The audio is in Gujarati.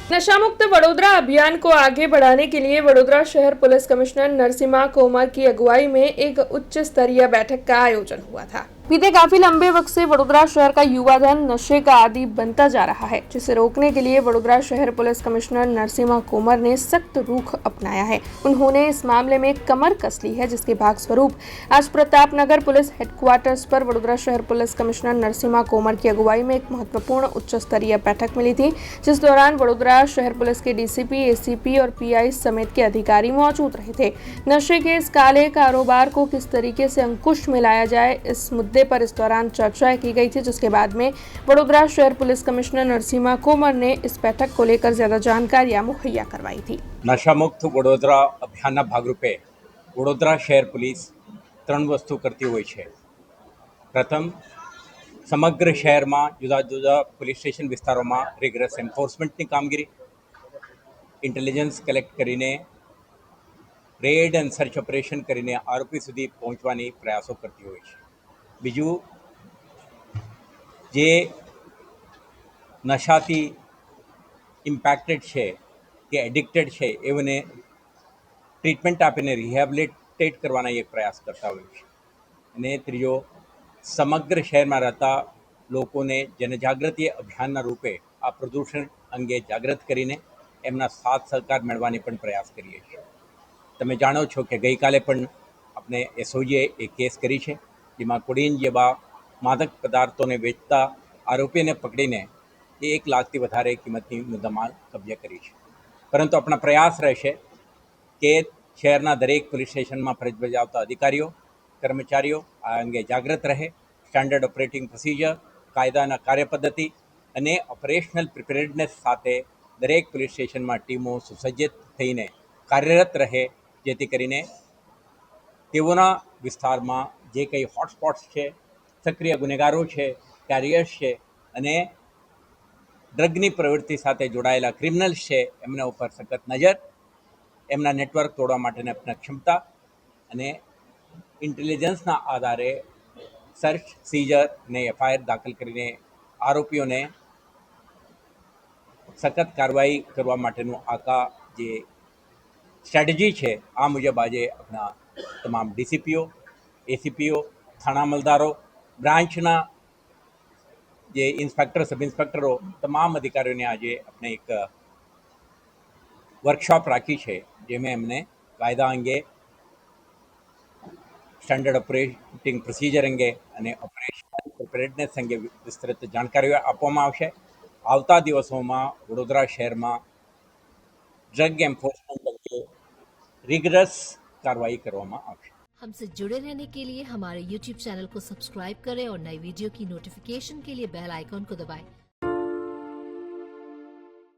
नशा मुक्त वडोदरा अभियान को आगे बढ़ाने के लिए वडोदरा शहर पुलिस कमिश्नर नरसिम्हा कोमर की अगुवाई में एक उच्च स्तरीय बैठक का आयोजन हुआ था। बीते काफी लंबे वक्त से वडोदरा शहर का युवा धन नशे का आदी बनता जा रहा है, जिसे रोकने के लिए वडोदरा शहर पुलिस कमिश्नर नरसिम्हा कोमर ने सख्त रुख अपनाया है। उन्होंने इस मामले में कमर कस ली है, जिसके भाग स्वरूप आज प्रतापनगर पुलिस हेडक्वार्टर्स पर वडोदरा शहर पुलिस कमिश्नर नरसिम्हा कोमर की अगुवाई में एक महत्वपूर्ण उच्च स्तरीय बैठक मिली थी, जिस दौरान वडोदरा शहर पुलिस के डीसीपी, एसीपी और पीआई समेत के अधिकारी मौजूद रहे थे। नशे के इस काले कारोबार को किस तरीके से अंकुश में लाया जाए, इस मुद्दे पर इस दौरान चर्चा की गई थी, जिसके बाद में वडोदरा शहर पुलिस कमिश्नर नरसिम्हा कोमर ने इस बैठक को लेकर ज्यादा जानकारियां मुहैया करवाई थी। नशा मुक्त वडोदरा अभियानના ભાગરૂપે વડોદરા શહેર પોલીસ ત્રણ વસ્તુ કરતી હોય છે। પ્રથમ, સમગ્ર શહેરમાં જુદા જુદા પોલીસ સ્ટેશન વિસ્તારોમાં રિગરસ એન્ફોર્સમેન્ટની કામગીરી, ઇન્ટેલિજન્સ કલેક્ટ કરીને રેડ એન્ડ સર્ચ ઓપરેશન કરીને આરોપી સુધી પહોંચવાની પ્રયાસો કરતી હોય છે। બીજું, જે નશાથી ઇમ્પેક્ટેડ છે કે એડિક્ટેડ છે એઓને ટ્રીટમેન્ટ આપીને રિહેબિલિટેટ કરવાના એક પ્રયાસ કરતા હોય છે। અને ત્રીજો, સમગ્ર શહેરમાં રહેતા લોકોને જનજાગૃતિ અભિયાનના રૂપે આ પ્રદૂષણ અંગે જાગૃત કરીને એમના સાથ સહકાર મેળવવાની પણ પ્રયાસ કરીએ છીએ। તમે જાણો છો કે ગઈકાલે પણ આપણે એસઓજીએ એક કેસ કરી છે, જેમાં કોડીન જેવા માદક પદાર્થોને વેચતા આરોપીને પકડીને 1 લાખથી વધારે કિંમતની મુદ્દામાલ કબજે કરી છે। પરંતુ આપણા પ્રયાસ રહેશે કે શહેરના દરેક પોલીસ સ્ટેશનમાં ફરજ બજાવતા અધિકારીઓ, કર્મચારીઓ આ અંગે જાગૃત રહે, સ્ટાન્ડર્ડ ઓપરેટિંગ પ્રોસિજર, કાયદાના કાર્યપદ્ધતિ અને ઓપરેશનલ પ્રિપેરેડનેસ સાથે દરેક પોલીસ સ્ટેશનમાં ટીમો સુસજ્જિત થઈને કાર્યરત રહે, જેથી કરીને તેઓના વિસ્તારમાં જે કંઈ હોટસ્પોટ્સ છે, સક્રિય ગુનેગારો છે, કેરિયર્સ છે અને ડ્રગની પ્રવૃત્તિ સાથે જોડાયેલા ક્રિમિનલ્સ છે, એમના ઉપર સખત નજર, એમના નેટવર્ક તોડવા માટેની આપણી ક્ષમતા અને ઇન્ટેલિજન્સના આધારે સર્ચ, સીઝર ને એફઆઈઆર દાખલ કરીને આરોપીઓને સખત કાર્યવાહી કરવા માટેનું આખા જે સ્ટ્રેટેજી છે, આ મુજબ આજે આપણા તમામ ડીસીપીઓ, એસીપીઓ, થાણા અમલદારો, બ્રાન્ચના જે ઇન્સ્પેક્ટર, સબ ઇન્સ્પેક્ટરો, તમામ અધિકારીઓને આજે આપણે એક વર્કશોપ રાખી છે, જેમાં એમને કાયદા અંગે, સ્ટાન્ડર્ડ ઓપરેટિંગ પ્રોસિજર અંગે અને ઓપરેશનલ પ્રિપેરેડનેસ અંગે વિસ્તૃત જાણકારીઓ આપવામાં આવશે। આવતા દિવસોમાં વડોદરા શહેરમાં ડ્રગ એન્ફોર્સમેન્ટ અંગે રિગરસ કાર્યવાહી કરવામાં આવશે। हमसे जुड़े रहने के लिए हमारे YouTube चैनल को सब्सक्राइब करें और नई वीडियो की नोटिफिकेशन के लिए बेल आइकॉन को दबाएं।